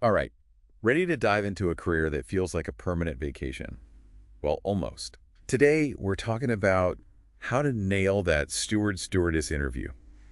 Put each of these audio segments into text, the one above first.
All right, ready to dive into a career that feels like a permanent vacation? Well, almost. Today, we're talking about how to nail that steward-stewardess interview.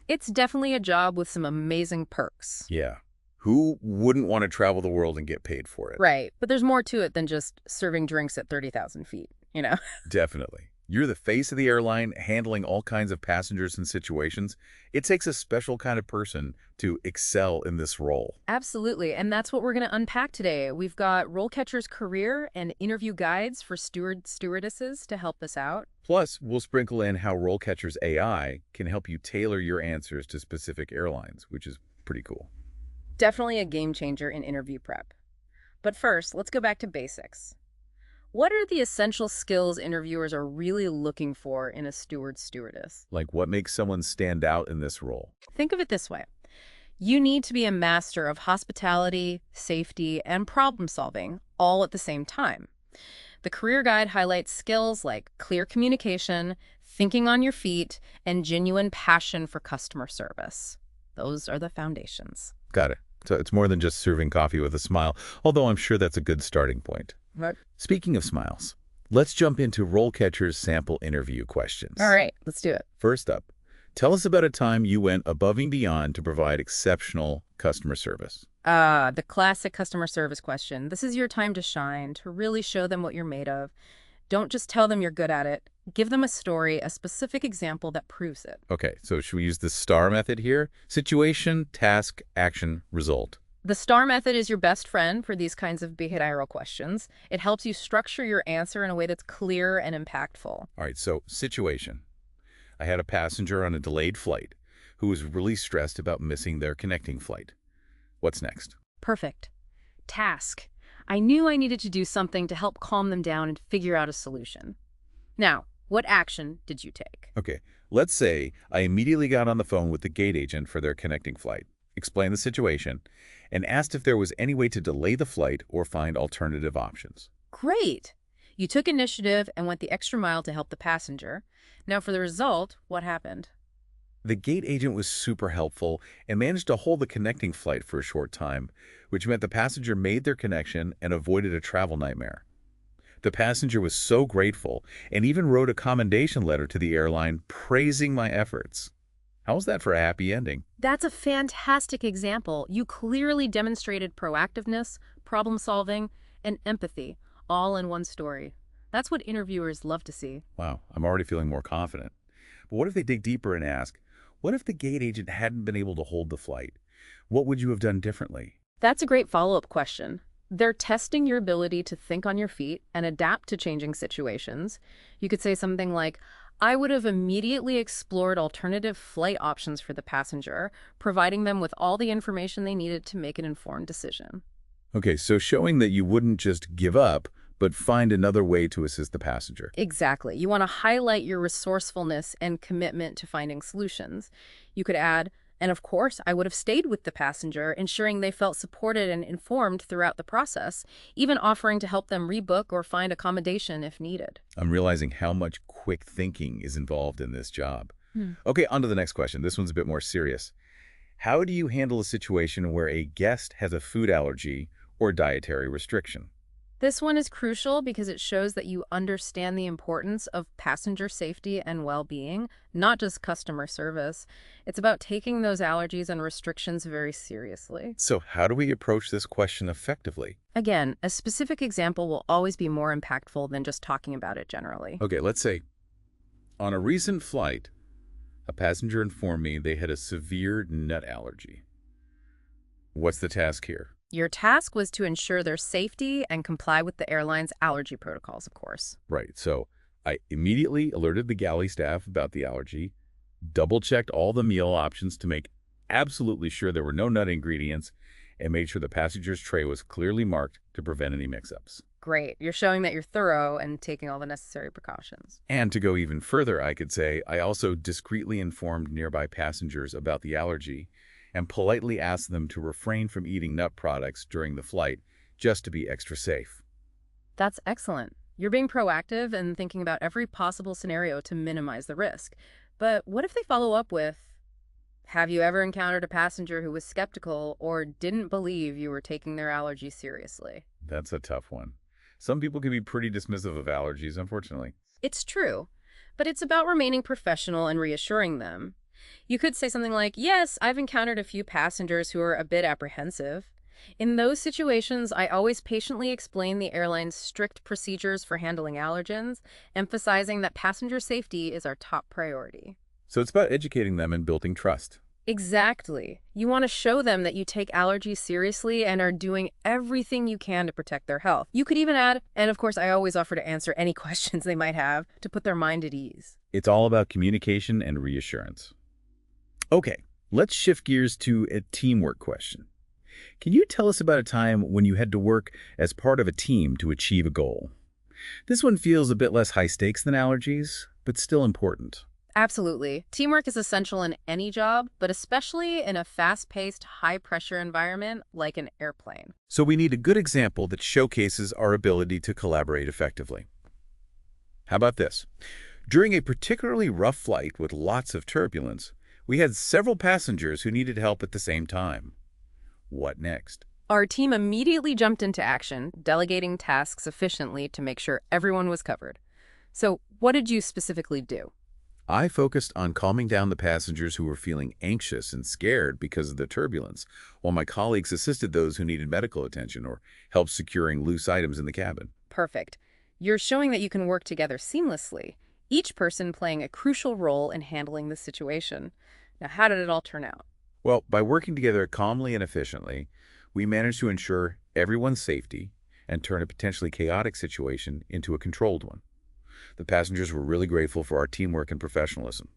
It's definitely a job with some amazing perks. Yeah. Who wouldn't want to travel the world and get paid for it? Right. But there's more to it than just serving drinks at 30,000 feet, you know? Definitely. You're the face of the airline, handling all kinds of passengers and situations. It takes a special kind of person to excel in this role. Absolutely. And that's what we're going to unpack today. We've got RoleCatcher's career and interview guides for stewardesses to help us out. Plus, we'll sprinkle in how RoleCatcher's AI can help you tailor your answers to specific airlines, which is pretty cool. Definitely a game changer in interview prep. But first, let's go back to basics. What are the essential skills interviewers are really looking for in a stewardess? Like what makes someone stand out in this role? Think of it this way. You need to be a master of hospitality, safety, and problem solving all at the same time. The career guide highlights skills like clear communication, thinking on your feet, and genuine passion for customer service. Those are the foundations. Got it. So it's more than just serving coffee with a smile, although I'm sure that's a good starting point. Right. Speaking of smiles, let's jump into RoleCatcher's sample interview questions. All right, let's do it. First up, tell us about a time you went above and beyond to provide exceptional customer service. The classic customer service question. This is your time to shine, to really show them what you're made of. Don't just tell them you're good at it. Give them a story, a specific example that proves it. Okay, so should we use the STAR method here? Situation, task, action, result. The STAR method is your best friend for these kinds of behavioral questions. It helps you structure your answer in a way that's clear and impactful. All right, so situation. I had a passenger on a delayed flight who was really stressed about missing their connecting flight. What's next? Perfect. Task. I knew I needed to do something to help calm them down and figure out a solution. Now, what action did you take? Okay, let's say I immediately got on the phone with the gate agent for their connecting flight, explained the situation, and asked if there was any way to delay the flight or find alternative options. Great. You took initiative and went the extra mile to help the passenger. Now for the result, what happened? The gate agent was super helpful and managed to hold the connecting flight for a short time, which meant the passenger made their connection and avoided a travel nightmare. The passenger was so grateful and even wrote a commendation letter to the airline praising my efforts. How's that for a happy ending? That's a fantastic example. You clearly demonstrated proactiveness, problem solving, and empathy, all in one story. That's what interviewers love to see. Wow, I'm already feeling more confident. But what if they dig deeper and ask, what if the gate agent hadn't been able to hold the flight? What would you have done differently? That's a great follow-up question. They're testing your ability to think on your feet and adapt to changing situations. You could say something like, I would have immediately explored alternative flight options for the passenger, providing them with all the information they needed to make an informed decision. Okay, so showing that you wouldn't just give up, but find another way to assist the passenger. Exactly. You want to highlight your resourcefulness and commitment to finding solutions. You could add, and of course, I would have stayed with the passenger, ensuring they felt supported and informed throughout the process, even offering to help them rebook or find accommodation if needed. I'm realizing how much quick thinking is involved in this job. Okay, on to the next question. This one's a bit more serious. How do you handle a situation where a guest has a food allergy or dietary restriction? This one is crucial because it shows that you understand the importance of passenger safety and well-being, not just customer service. It's about taking those allergies and restrictions very seriously. So how do we approach this question effectively? Again, a specific example will always be more impactful than just talking about it generally. Okay, let's say, on a recent flight, a passenger informed me they had a severe nut allergy. What's the task here? Your task was to ensure their safety and comply with the airline's allergy protocols, of course. Right, so I immediately alerted the galley staff about the allergy, double-checked all the meal options to make absolutely sure there were no nut ingredients, and made sure the passenger's tray was clearly marked to prevent any mix-ups. Great. You're showing that you're thorough and taking all the necessary precautions. And to go even further, I could say I also discreetly informed nearby passengers about the allergy and politely asked them to refrain from eating nut products during the flight just to be extra safe. That's excellent. You're being proactive and thinking about every possible scenario to minimize the risk. But what if they follow up with, Have you ever encountered a passenger who was skeptical or didn't believe you were taking their allergies seriously? That's a tough one. Some people can be pretty dismissive of allergies, unfortunately. It's true, but it's about remaining professional and reassuring them. You could say something like, yes, I've encountered a few passengers who are a bit apprehensive. In those situations, I always patiently explain the airline's strict procedures for handling allergens, emphasizing that passenger safety is our top priority. So it's about educating them and building trust. Exactly. You want to show them that you take allergies seriously and are doing everything you can to protect their health. You could even add, and of course I always offer to answer any questions they might have to put their mind at ease. It's all about communication and reassurance. Okay, let's shift gears to a teamwork question. Can you tell us about a time when you had to work as part of a team to achieve a goal? This one feels a bit less high stakes than allergies, but still important. Absolutely. Teamwork is essential in any job, but especially in a fast-paced, high-pressure environment like an airplane. So we need a good example that showcases our ability to collaborate effectively. How about this? During a particularly rough flight with lots of turbulence, we had several passengers who needed help at the same time. What next? Our team immediately jumped into action, delegating tasks efficiently to make sure everyone was covered. So, what did you specifically do? I focused on calming down the passengers who were feeling anxious and scared because of the turbulence, while my colleagues assisted those who needed medical attention or helped securing loose items in the cabin. Perfect. You're showing that you can work together seamlessly, each person playing a crucial role in handling the situation. Now, how did it all turn out? Well, by working together calmly and efficiently, we managed to ensure everyone's safety and turn a potentially chaotic situation into a controlled one. The passengers were really grateful for our teamwork and professionalism.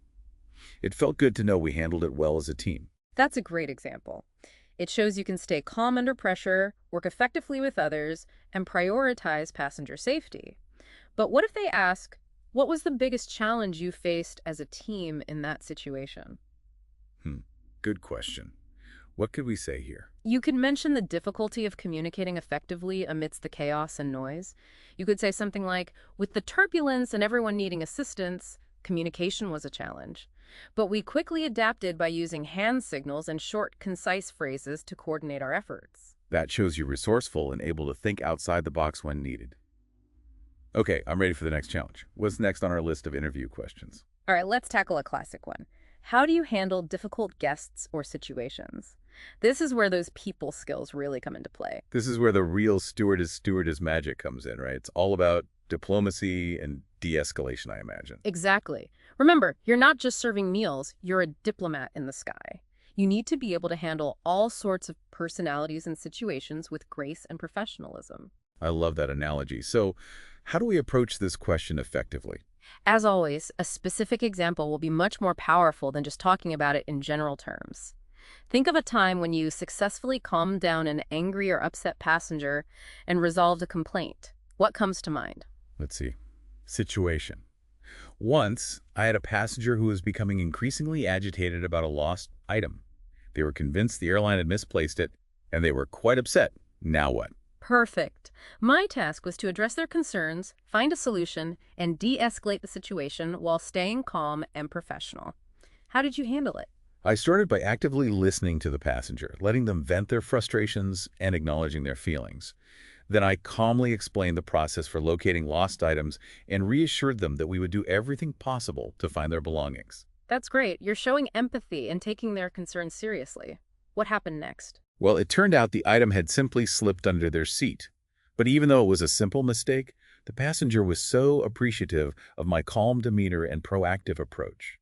It felt good to know we handled it well as a team. That's a great example. It shows you can stay calm under pressure, work effectively with others, and prioritize passenger safety. But what if they ask, what was the biggest challenge you faced as a team in that situation? Good question. What could we say here? You could mention the difficulty of communicating effectively amidst the chaos and noise. You could say something like, with the turbulence and everyone needing assistance, communication was a challenge. But we quickly adapted by using hand signals and short, concise phrases to coordinate our efforts. That shows you're resourceful and able to think outside the box when needed. Okay, I'm ready for the next challenge. What's next on our list of interview questions? All right, let's tackle a classic one. How do you handle difficult guests or situations? This is where those people skills really come into play. This is where the real stewardess magic comes in, right? It's all about diplomacy and de-escalation, I imagine. Exactly. Remember, you're not just serving meals, you're a diplomat in the sky. You need to be able to handle all sorts of personalities and situations with grace and professionalism. I love that analogy. So, how do we approach this question effectively? As always, a specific example will be much more powerful than just talking about it in general terms. Think of a time when you successfully calmed down an angry or upset passenger and resolved a complaint. What comes to mind? Let's see. Situation. Once, I had a passenger who was becoming increasingly agitated about a lost item. They were convinced the airline had misplaced it, and they were quite upset. Now what? Perfect. My task was to address their concerns, find a solution, and de-escalate the situation while staying calm and professional. How did you handle it? I started by actively listening to the passenger, letting them vent their frustrations and acknowledging their feelings. Then I calmly explained the process for locating lost items and reassured them that we would do everything possible to find their belongings. That's great. You're showing empathy and taking their concerns seriously. What happened next? Well, it turned out the item had simply slipped under their seat. But even though it was a simple mistake, the passenger was so appreciative of my calm demeanor and proactive approach.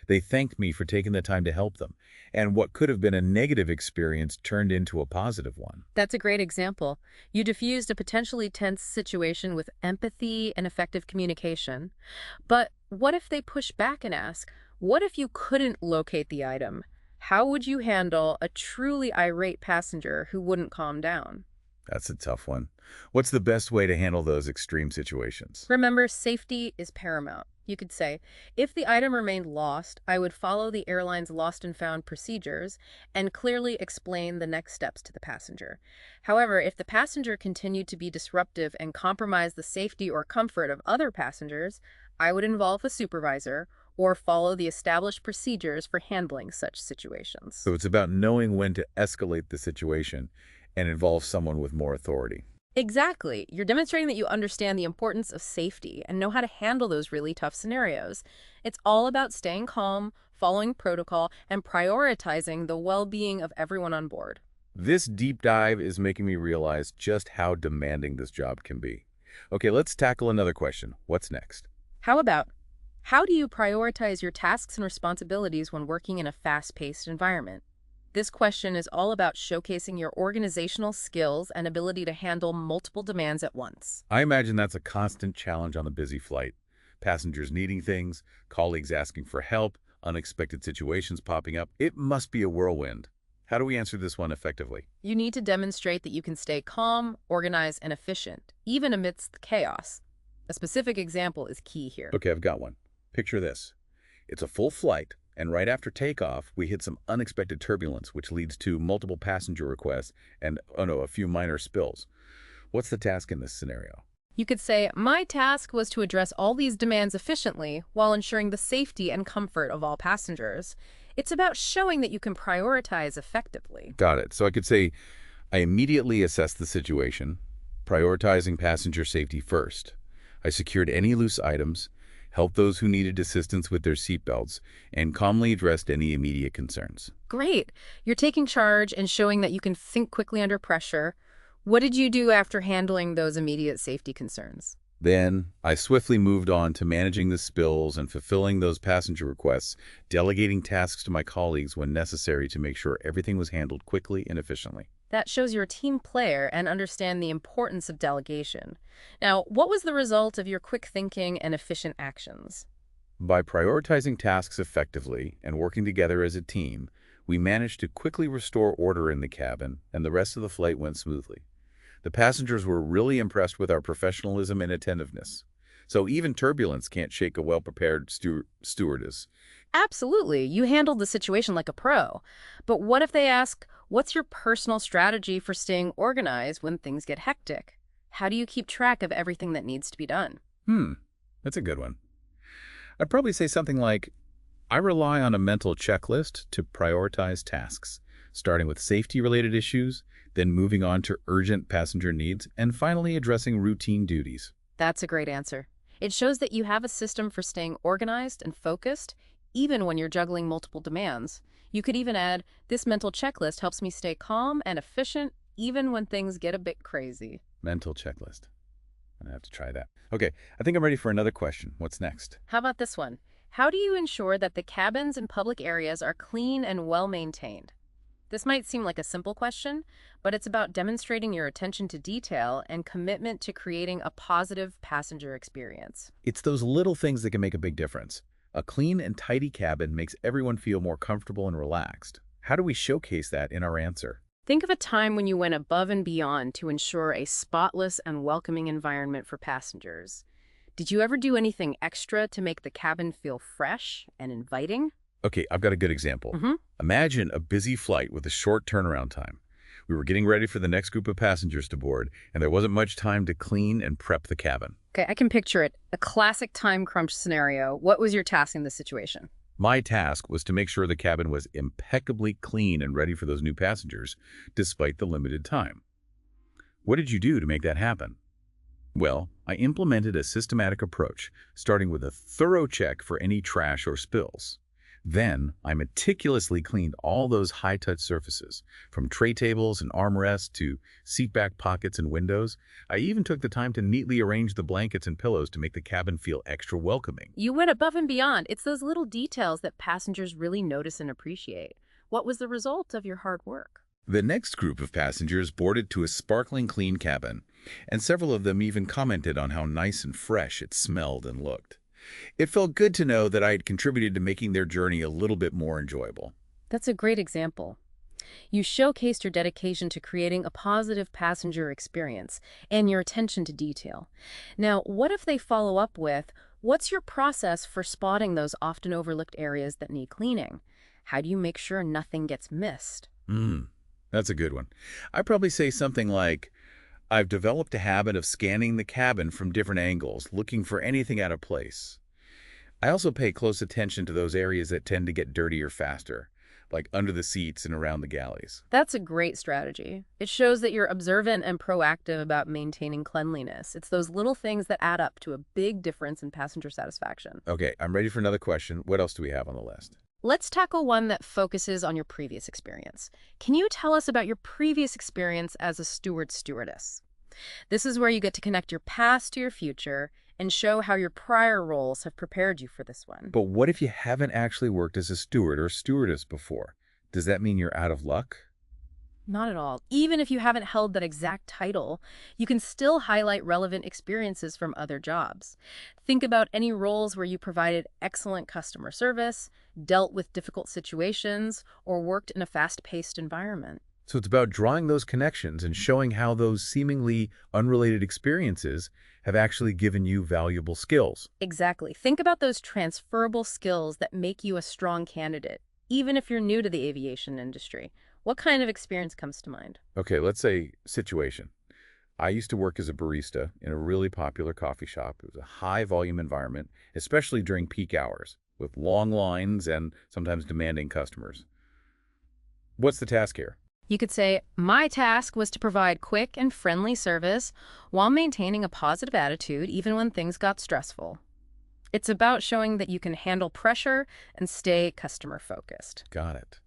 They thanked me for taking the time to help them, and what could have been a negative experience turned into a positive one. That's a great example. You diffused a potentially tense situation with empathy and effective communication. But what if they push back and ask, what if you couldn't locate the item? How would you handle a truly irate passenger who wouldn't calm down? That's a tough one. What's the best way to handle those extreme situations? Remember, safety is paramount. You could say, if the item remained lost, I would follow the airline's lost and found procedures and clearly explain the next steps to the passenger. However, if the passenger continued to be disruptive and compromise the safety or comfort of other passengers, I would involve a supervisor or follow the established procedures for handling such situations. So it's about knowing when to escalate the situation and involve someone with more authority. Exactly. You're demonstrating that you understand the importance of safety and know how to handle those really tough scenarios. It's all about staying calm, following protocol, and prioritizing the well-being of everyone on board. This deep dive is making me realize just how demanding this job can be. Okay, let's tackle another question. What's next? How about, how do you prioritize your tasks and responsibilities when working in a fast-paced environment? This question is all about showcasing your organizational skills and ability to handle multiple demands at once. I imagine that's a constant challenge on a busy flight. Passengers needing things, colleagues asking for help, unexpected situations popping up. It must be a whirlwind. How do we answer this one effectively? You need to demonstrate that you can stay calm, organized, and efficient, even amidst the chaos. A specific example is key here. Okay, I've got one. Picture this. It's a full flight, and right after takeoff, we hit some unexpected turbulence, which leads to multiple passenger requests and, a few minor spills. What's the task in this scenario? You could say, my task was to address all these demands efficiently while ensuring the safety and comfort of all passengers. It's about showing that you can prioritize effectively. Got it. So I could say, I immediately assessed the situation, prioritizing passenger safety first. I secured any loose items, helped those who needed assistance with their seatbelts, and calmly addressed any immediate concerns. Great. You're taking charge and showing that you can think quickly under pressure. What did you do after handling those immediate safety concerns? Then, I swiftly moved on to managing the spills and fulfilling those passenger requests, delegating tasks to my colleagues when necessary to make sure everything was handled quickly and efficiently. That shows you're a team player and understand the importance of delegation. Now, what was the result of your quick thinking and efficient actions? By prioritizing tasks effectively and working together as a team, we managed to quickly restore order in the cabin, and the rest of the flight went smoothly. The passengers were really impressed with our professionalism and attentiveness. So even turbulence can't shake a well-prepared stewardess. Absolutely. You handled the situation like a pro. But what if they ask, what's your personal strategy for staying organized when things get hectic? How do you keep track of everything that needs to be done? That's a good one. I'd probably say something like, I rely on a mental checklist to prioritize tasks, starting with safety-related issues, then moving on to urgent passenger needs, and finally addressing routine duties. That's a great answer. It shows that you have a system for staying organized and focused, even when you're juggling multiple demands. You could even add, this mental checklist helps me stay calm and efficient, even when things get a bit crazy. Mental checklist. I'm gonna have to try that. Okay, I think I'm ready for another question. What's next? How about this one? How do you ensure that the cabins and public areas are clean and well-maintained? This might seem like a simple question, but it's about demonstrating your attention to detail and commitment to creating a positive passenger experience. It's those little things that can make a big difference. A clean and tidy cabin makes everyone feel more comfortable and relaxed. How do we showcase that in our answer? Think of a time when you went above and beyond to ensure a spotless and welcoming environment for passengers. Did you ever do anything extra to make the cabin feel fresh and inviting? Okay, I've got a good example. Imagine a busy flight with a short turnaround time. We were getting ready for the next group of passengers to board, and there wasn't much time to clean and prep the cabin. Okay, I can picture it. A classic time crunch scenario. What was your task in this situation? My task was to make sure the cabin was impeccably clean and ready for those new passengers, despite the limited time. What did you do to make that happen? Well, I implemented a systematic approach, starting with a thorough check for any trash or spills. Then, I meticulously cleaned all those high-touch surfaces, from tray tables and armrests to seatback pockets and windows. I even took the time to neatly arrange the blankets and pillows to make the cabin feel extra welcoming. You went above and beyond. It's those little details that passengers really notice and appreciate. What was the result of your hard work? The next group of passengers boarded to a sparkling clean cabin, and several of them even commented on how nice and fresh it smelled and looked. It felt good to know that I had contributed to making their journey a little bit more enjoyable. That's a great example. You showcased your dedication to creating a positive passenger experience and your attention to detail. Now, what if they follow up with, what's your process for spotting those often overlooked areas that need cleaning? How do you make sure nothing gets missed? That's a good one. I'd probably say something like, I've developed a habit of scanning the cabin from different angles, looking for anything out of place. I also pay close attention to those areas that tend to get dirtier faster, like under the seats and around the galleys. That's a great strategy. It shows that you're observant and proactive about maintaining cleanliness. It's those little things that add up to a big difference in passenger satisfaction. Okay, I'm ready for another question. What else do we have on the list? Let's tackle one that focuses on your previous experience. Can you tell us about your previous experience as a steward-stewardess? This is where you get to connect your past to your future and show how your prior roles have prepared you for this one. But what if you haven't actually worked as a steward or stewardess before? Does that mean you're out of luck? Not at all. Even if you haven't held that exact title, you can still highlight relevant experiences from other jobs. Think about any roles where you provided excellent customer service, dealt with difficult situations, or worked in a fast-paced environment. So it's about drawing those connections and showing how those seemingly unrelated experiences have actually given you valuable skills. Exactly. Think about those transferable skills that make you a strong candidate, even if you're new to the aviation industry. What kind of experience comes to mind? Okay, let's say situation. I used to work as a barista in a really popular coffee shop. It was a high-volume environment, especially during peak hours, with long lines and sometimes demanding customers. What's the task here? You could say, my task was to provide quick and friendly service while maintaining a positive attitude even when things got stressful. It's about showing that you can handle pressure and stay customer-focused. Got it.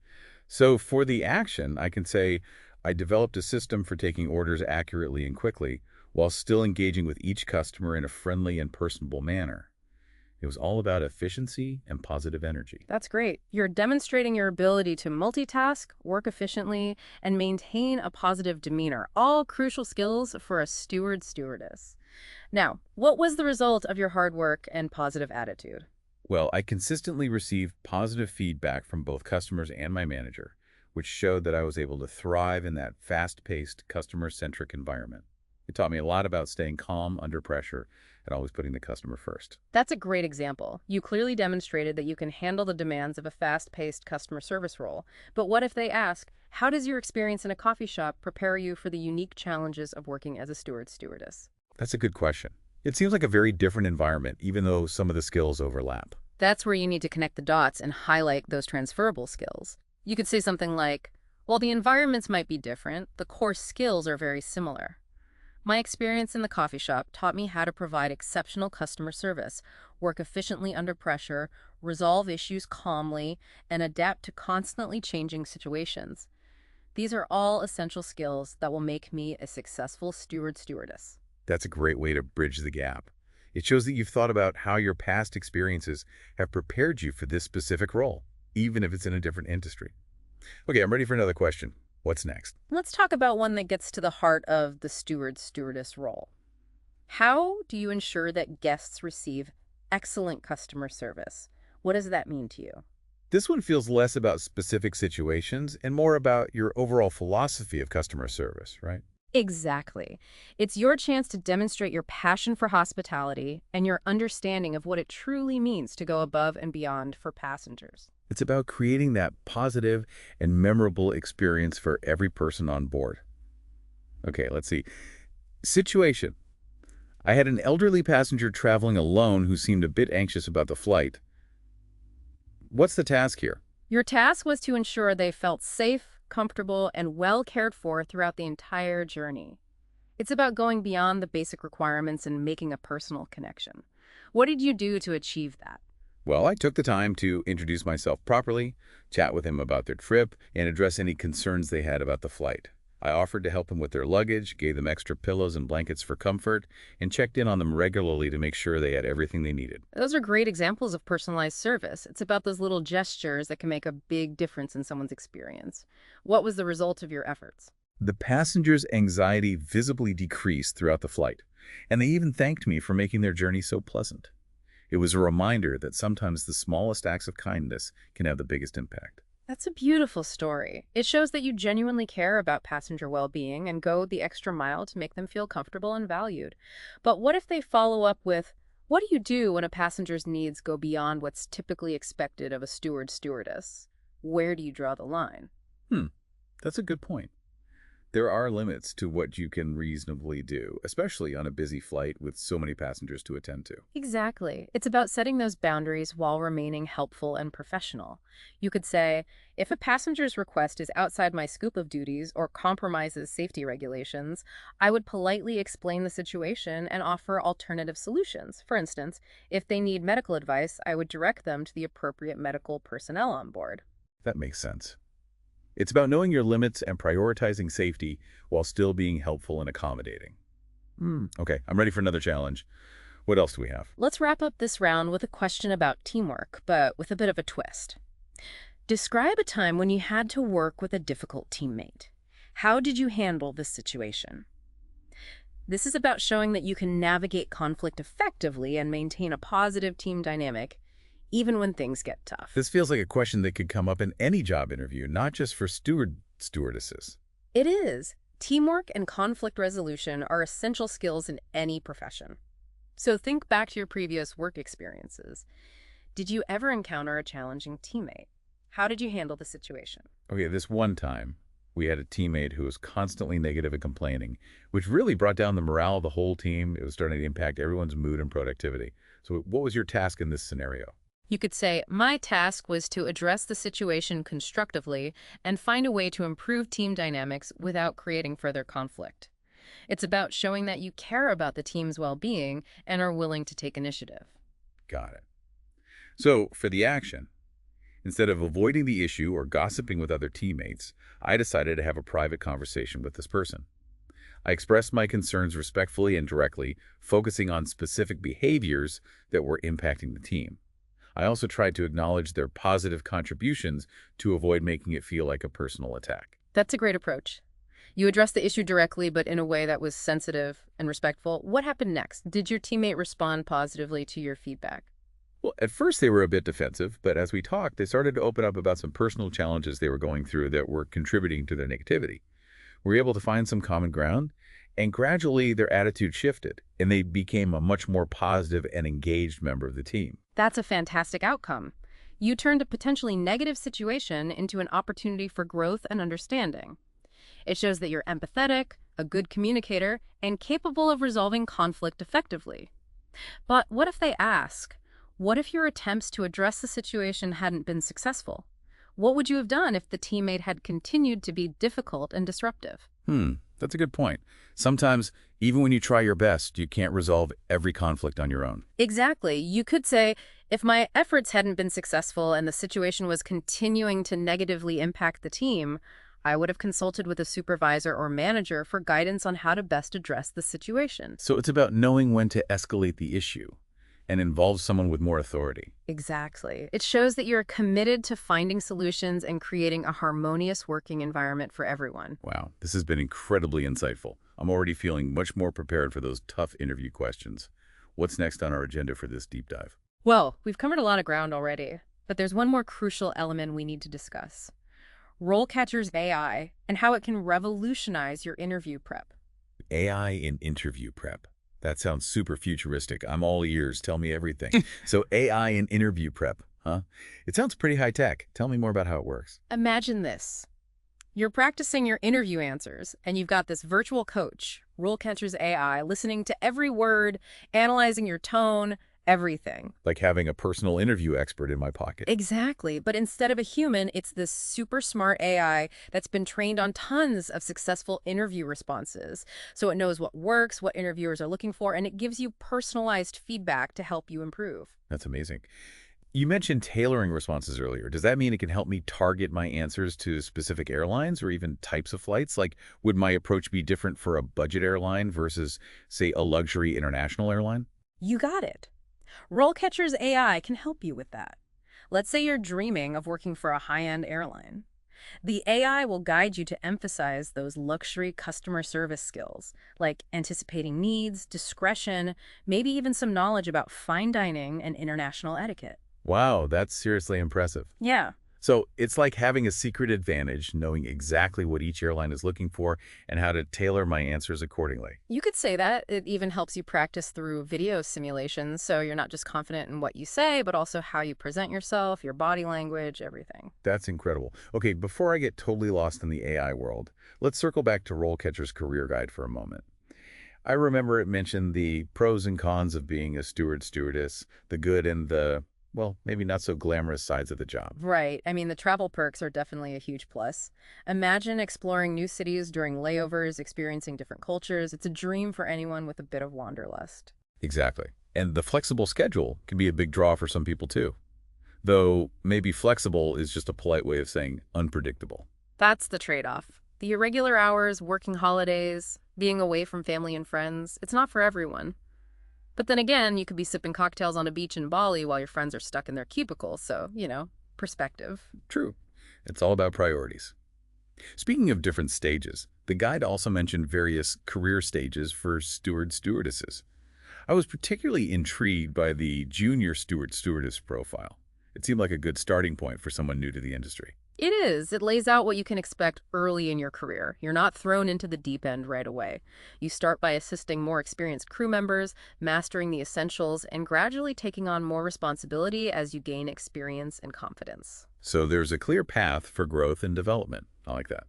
So for the action, I can say I developed a system for taking orders accurately and quickly while still engaging with each customer in a friendly and personable manner. It was all about efficiency and positive energy. That's great. You're demonstrating your ability to multitask, work efficiently, and maintain a positive demeanor, all crucial skills for a steward-stewardess. Now, what was the result of your hard work and positive attitude? Well, I consistently received positive feedback from both customers and my manager, which showed that I was able to thrive in that fast-paced, customer-centric environment. It taught me a lot about staying calm under pressure and always putting the customer first. That's a great example. You clearly demonstrated that you can handle the demands of a fast-paced customer service role. But what if they ask, how does your experience in a coffee shop prepare you for the unique challenges of working as a steward-stewardess? That's a good question. It seems like a very different environment, even though some of the skills overlap. That's where you need to connect the dots and highlight those transferable skills. You could say something like, while the environments might be different, the core skills are very similar. My experience in the coffee shop taught me how to provide exceptional customer service, work efficiently under pressure, resolve issues calmly, and adapt to constantly changing situations. These are all essential skills that will make me a successful steward-stewardess. That's a great way to bridge the gap. It shows that you've thought about how your past experiences have prepared you for this specific role, even if it's in a different industry. Okay, I'm ready for another question. What's next? Let's talk about one that gets to the heart of the steward-stewardess role. How do you ensure that guests receive excellent customer service? What does that mean to you? This one feels less about specific situations and more about your overall philosophy of customer service, right? Exactly. It's your chance to demonstrate your passion for hospitality and your understanding of what it truly means to go above and beyond for passengers. It's about creating that positive and memorable experience for every person on board. Okay, let's see. Situation. I had an elderly passenger traveling alone who seemed a bit anxious about the flight. What's the task here? Your task was to ensure they felt safe, comfortable, and well cared for throughout the entire journey. It's about going beyond the basic requirements and making a personal connection. What did you do to achieve that? Well, I took the time to introduce myself properly, chat with them about their trip, and address any concerns they had about the flight. I offered to help them with their luggage, gave them extra pillows and blankets for comfort, and checked in on them regularly to make sure they had everything they needed. Those are great examples of personalized service. It's about those little gestures that can make a big difference in someone's experience. What was the result of your efforts? The passengers' anxiety visibly decreased throughout the flight, and they even thanked me for making their journey so pleasant. It was a reminder that sometimes the smallest acts of kindness can have the biggest impact. That's a beautiful story. It shows that you genuinely care about passenger well-being and go the extra mile to make them feel comfortable and valued. But what if they follow up with, what do you do when a passenger's needs go beyond what's typically expected of a steward-stewardess? Where do you draw the line? That's a good point. There are limits to what you can reasonably do, especially on a busy flight with so many passengers to attend to. Exactly. It's about setting those boundaries while remaining helpful and professional. You could say, if a passenger's request is outside my scope of duties or compromises safety regulations, I would politely explain the situation and offer alternative solutions. For instance, if they need medical advice, I would direct them to the appropriate medical personnel on board. That makes sense. It's about knowing your limits and prioritizing safety while still being helpful and accommodating. Okay, I'm ready for another challenge. What else do we have? Let's wrap up this round with a question about teamwork, but with a bit of a twist. Describe a time when you had to work with a difficult teammate. How did you handle this situation? This is about showing that you can navigate conflict effectively and maintain a positive team dynamic, even when things get tough. This feels like a question that could come up in any job interview, not just for stewardesses. It is. Teamwork and conflict resolution are essential skills in any profession. So think back to your previous work experiences. Did you ever encounter a challenging teammate? How did you handle the situation? Okay, this one time, we had a teammate who was constantly negative and complaining, which really brought down the morale of the whole team. It was starting to impact everyone's mood and productivity. So what was your task in this scenario? You could say, my task was to address the situation constructively and find a way to improve team dynamics without creating further conflict. It's about showing that you care about the team's well-being and are willing to take initiative. Got it. So for the action, instead of avoiding the issue or gossiping with other teammates, I decided to have a private conversation with this person. I expressed my concerns respectfully and directly, focusing on specific behaviors that were impacting the team. I also tried to acknowledge their positive contributions to avoid making it feel like a personal attack. That's a great approach. You addressed the issue directly, but in a way that was sensitive and respectful. What happened next? Did your teammate respond positively to your feedback? Well, at first they were a bit defensive, but as we talked, they started to open up about some personal challenges they were going through that were contributing to their negativity. We were able to find some common ground, and gradually their attitude shifted, and they became a much more positive and engaged member of the team. That's a fantastic outcome. You turned a potentially negative situation into an opportunity for growth and understanding. It shows that you're empathetic, a good communicator, and capable of resolving conflict effectively. But what if they ask, what if your attempts to address the situation hadn't been successful? What would you have done if the teammate had continued to be difficult and disruptive? That's a good point. Sometimes, even when you try your best, you can't resolve every conflict on your own. Exactly. You could say, if my efforts hadn't been successful and the situation was continuing to negatively impact the team, I would have consulted with a supervisor or manager for guidance on how to best address the situation. So it's about knowing when to escalate the issue and involve someone with more authority. Exactly. It shows that you're committed to finding solutions and creating a harmonious working environment for everyone. Wow, this has been incredibly insightful. I'm already feeling much more prepared for those tough interview questions. What's next on our agenda for this deep dive? Well, we've covered a lot of ground already, but there's one more crucial element we need to discuss. RoleCatcher's AI and how it can revolutionize your interview prep. AI in interview prep. That sounds super futuristic. I'm all ears. Tell me everything. So AI in interview prep, huh? It sounds pretty high tech. Tell me more about how it works. Imagine this. You're practicing your interview answers, and you've got this virtual coach, RoleCatcher's AI, listening to every word, analyzing your tone, everything. Like having a personal interview expert in my pocket. Exactly. But instead of a human, it's this super smart AI that's been trained on tons of successful interview responses. So it knows what works, what interviewers are looking for, and it gives you personalized feedback to help you improve. That's amazing. You mentioned tailoring responses earlier. Does that mean it can help me target my answers to specific airlines or even types of flights? Like, would my approach be different for a budget airline versus, say, a luxury international airline? You got it. RoleCatcher's AI can help you with that. Let's say you're dreaming of working for a high-end airline. The AI will guide you to emphasize those luxury customer service skills, like anticipating needs, discretion, maybe even some knowledge about fine dining and international etiquette. Wow, that's seriously impressive. Yeah. So it's like having a secret advantage, knowing exactly what each airline is looking for and how to tailor my answers accordingly. You could say that. It even helps you practice through video simulations, so you're not just confident in what you say, but also how you present yourself, your body language, everything. That's incredible. Okay, before I get totally lost in the AI world, let's circle back to RoleCatcher's career guide for a moment. I remember it mentioned the pros and cons of being a steward-stewardess, the good and the, well, maybe not so glamorous sides of the job. Right. I mean, the travel perks are definitely a huge plus. Imagine exploring new cities during layovers, experiencing different cultures. It's a dream for anyone with a bit of wanderlust. Exactly. And the flexible schedule can be a big draw for some people too. Though maybe flexible is just a polite way of saying unpredictable. That's the trade-off. The irregular hours, working holidays, being away from family and friends, it's not for everyone. But then again, you could be sipping cocktails on a beach in Bali while your friends are stuck in their cubicles, so, perspective. True. It's all about priorities. Speaking of different stages, the guide also mentioned various career stages for steward-stewardesses. I was particularly intrigued by the junior steward-stewardess profile. It seemed like a good starting point for someone new to the industry. It is. It lays out what you can expect early in your career. You're not thrown into the deep end right away. You start by assisting more experienced crew members, mastering the essentials, and gradually taking on more responsibility as you gain experience and confidence. So there's a clear path for growth and development. I like that.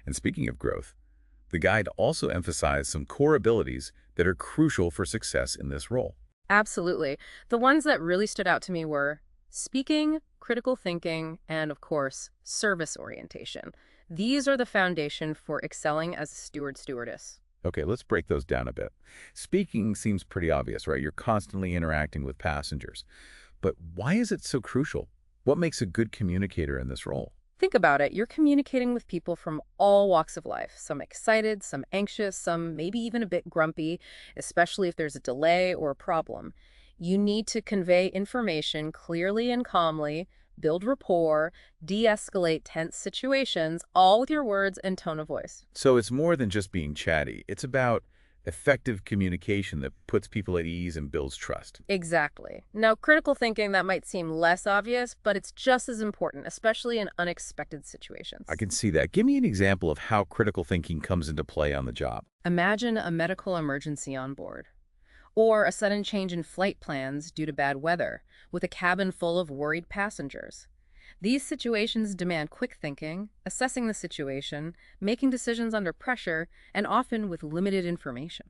And speaking of growth, the guide also emphasized some core abilities that are crucial for success in this role. Absolutely. The ones that really stood out to me were speaking, critical thinking, and of course, service orientation. These are the foundation for excelling as a steward-stewardess. Okay, let's break those down a bit. Speaking seems pretty obvious, right? You're constantly interacting with passengers. But why is it so crucial? What makes a good communicator in this role? Think about it. You're communicating with people from all walks of life, some excited, some anxious, some maybe even a bit grumpy, especially if there's a delay or a problem. You need to convey information clearly and calmly, build rapport, de-escalate tense situations, all with your words and tone of voice. So it's more than just being chatty. It's about effective communication that puts people at ease and builds trust. Exactly. Now, critical thinking, that might seem less obvious, but it's just as important, especially in unexpected situations. I can see that. Give me an example of how critical thinking comes into play on the job. Imagine a medical emergency on board, or a sudden change in flight plans due to bad weather, with a cabin full of worried passengers. These situations demand quick thinking, assessing the situation, making decisions under pressure, and often with limited information.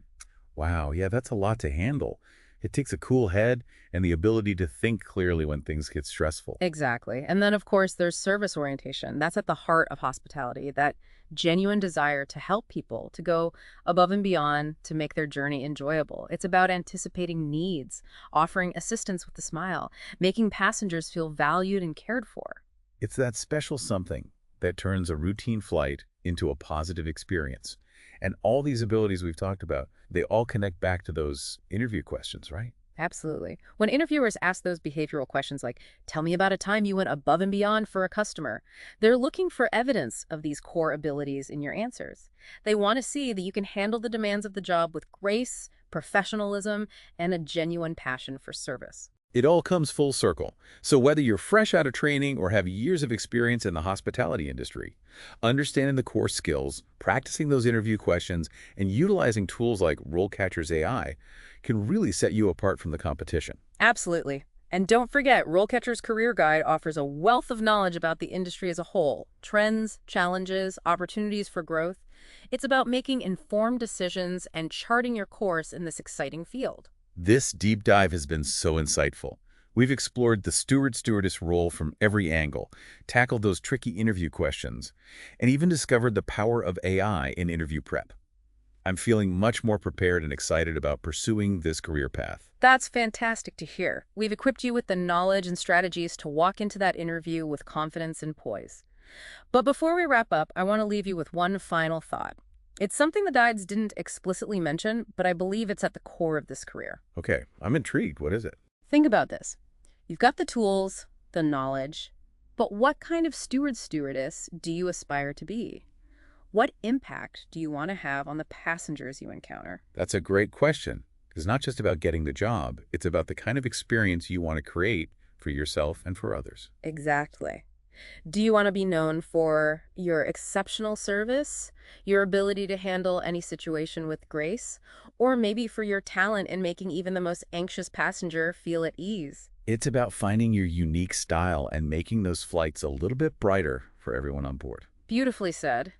Wow, yeah, that's a lot to handle. It takes a cool head and the ability to think clearly when things get stressful. Exactly. And then, of course, there's service orientation. That's at the heart of hospitality, that genuine desire to help people, to go above and beyond to make their journey enjoyable. It's about anticipating needs, offering assistance with a smile, making passengers feel valued and cared for. It's that special something that turns a routine flight into a positive experience. And all these abilities we've talked about, they all connect back to those interview questions, right? Absolutely. When interviewers ask those behavioral questions like, tell me about a time you went above and beyond for a customer, they're looking for evidence of these core abilities in your answers. They want to see that you can handle the demands of the job with grace, professionalism, and a genuine passion for service. It all comes full circle. So whether you're fresh out of training or have years of experience in the hospitality industry, understanding the core skills, practicing those interview questions, and utilizing tools like RoleCatcher's AI can really set you apart from the competition. Absolutely. And don't forget, RoleCatcher's Career Guide offers a wealth of knowledge about the industry as a whole, trends, challenges, opportunities for growth. It's about making informed decisions and charting your course in this exciting field. This deep dive has been so insightful. We've explored the steward-stewardess role from every angle, tackled those tricky interview questions, and even discovered the power of AI in interview prep. I'm feeling much more prepared and excited about pursuing this career path. That's fantastic to hear. We've equipped you with the knowledge and strategies to walk into that interview with confidence and poise. But before we wrap up, I want to leave you with one final thought. It's something the guides didn't explicitly mention, but I believe it's at the core of this career. Okay, I'm intrigued. What is it? Think about this. You've got the tools, the knowledge, but what kind of steward-stewardess do you aspire to be? What impact do you want to have on the passengers you encounter? That's a great question. It's not just about getting the job. It's about the kind of experience you want to create for yourself and for others. Exactly. Do you want to be known for your exceptional service, your ability to handle any situation with grace, or maybe for your talent in making even the most anxious passenger feel at ease? It's about finding your unique style and making those flights a little bit brighter for everyone on board. Beautifully said.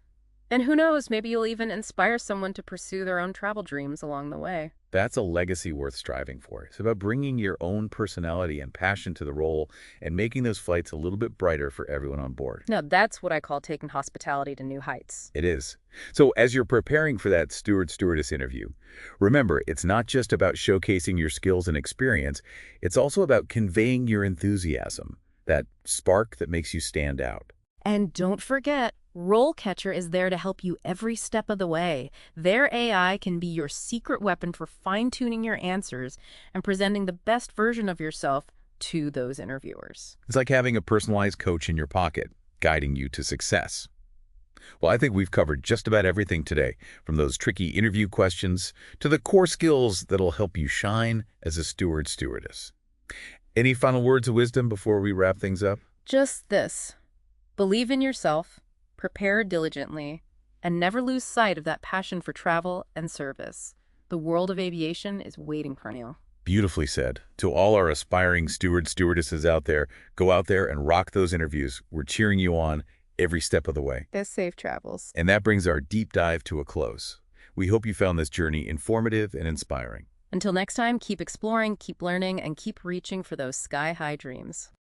And who knows, maybe you'll even inspire someone to pursue their own travel dreams along the way. That's a legacy worth striving for. It's about bringing your own personality and passion to the role and making those flights a little bit brighter for everyone on board. Now, that's what I call taking hospitality to new heights. It is. So as you're preparing for that steward-stewardess interview, remember, it's not just about showcasing your skills and experience. It's also about conveying your enthusiasm, that spark that makes you stand out. And don't forget, RoleCatcher is there to help you every step of the way. Their AI can be your secret weapon for fine-tuning your answers and presenting the best version of yourself to those interviewers. It's like having a personalized coach in your pocket, guiding you to success. Well, I think we've covered just about everything today, from those tricky interview questions to the core skills that'll help you shine as a steward-stewardess. Any final words of wisdom before we wrap things up? Just this. Believe in yourself, prepare diligently, and never lose sight of that passion for travel and service. The world of aviation is waiting for you. Beautifully said. To all our aspiring stewardesses out there, go out there and rock those interviews. We're cheering you on every step of the way. Best safe travels. And that brings our deep dive to a close. We hope you found this journey informative and inspiring. Until next time, keep exploring, keep learning, and keep reaching for those sky-high dreams.